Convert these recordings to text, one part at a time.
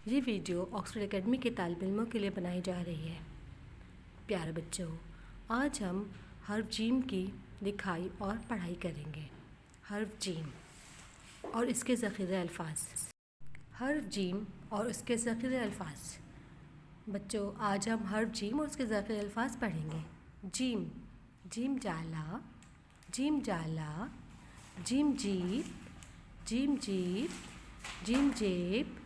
یہ video Oxford academy کے طالب علموں کے لیے بنائی جا رہی ہے۔ پیارے بچوں، آج ہم حرف جیم کی لکھائی اور پڑھائی کریں گے۔ حرف جیم اور اس کے ذخیرہ الفاظ۔ حرف جیم اور اس کے ذخیرہ الفاظ۔ بچوں، آج ہم حرف جیم اور اس کے ذخیرہ الفاظ پڑھیں گے۔ جیم، جیم جالا، جیم جالا، جیم جیب، جیم جیب، جیم جیب،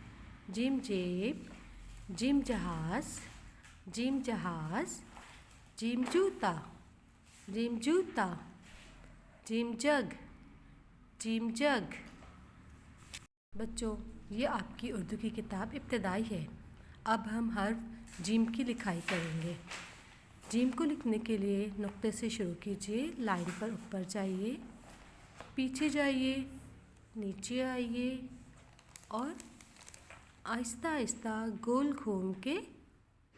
جیم جیب، جیم جہاز، جیم جہاز، جیم جوتا، جیم جوتا، جیم جگ، جیم جگ۔ بچوں، یہ آپ کی اردو کی کتاب ابتدائی ہے۔ اب ہم حرف جیم کی لکھائی کریں گے۔ جیم کو لکھنے کے لیے نقطے سے شروع کیجیے، لائن پر اوپر جائیے، پیچھے جائیے، نیچے آئیے اور آہستہ آہستہ گول گھوم کے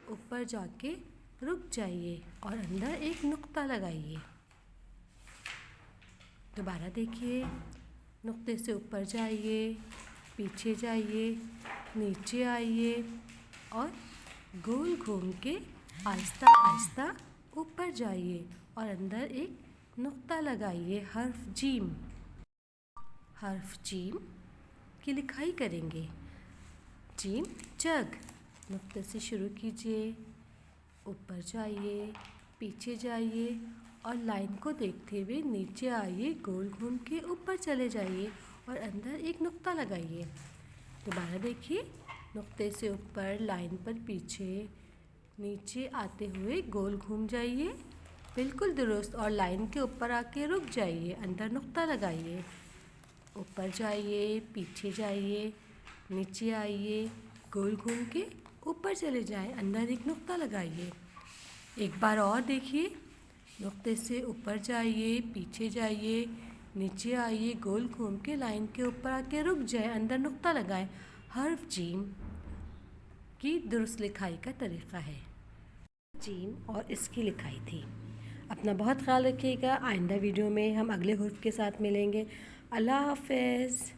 اوپر جا کے رک جائیے اور اندر ایک نقطہ لگائیے۔ دوبارہ دیکھیے، نقطے سے اوپر جائیے، پیچھے جائیے، نیچے آئیے اور گول گھوم کے آہستہ آہستہ اوپر جائیے اور اندر ایک نقطہ لگائیے۔ حرف جیم۔ حرف جیم کی لکھائی کریں گے۔ جیم جگ، نقطے سے شروع کیجیے، اوپر جائیے، پیچھے جائیے اور لائن کو دیکھتے ہوئے نیچے آئیے، گول گھوم کے اوپر چلے جائیے اور اندر ایک نقطہ لگائیے۔ دوبارہ دیکھیے، نقطے سے اوپر، لائن پر پیچھے، نیچے آتے ہوئے گول گھوم جائیے، بالکل درست، اور لائن کے اوپر آ کے رک جائیے، اندر نقطہ لگائیے، اوپر جائیے، پیچھے جائیے، نیچے آئیے، گول گھوم کے اوپر چلے جائیں، اندر ایک نقطہ لگائیے۔ ایک بار اور دیکھیے، نقطے سے اوپر جائیے، پیچھے جائیے، نیچے آئیے، گول گھوم کے لائن کے اوپر آ کے رک جائیں، اندر نقطہ لگائیں۔ حرف جیم کی درست لکھائی کا طریقہ ہے۔ جیم اور اس کی لکھائی تھی۔ اپنا بہت خیال رکھیے گا۔ آئندہ ویڈیو میں ہم اگلے حرف کے ساتھ ملیں گے۔ اللہ حافظ۔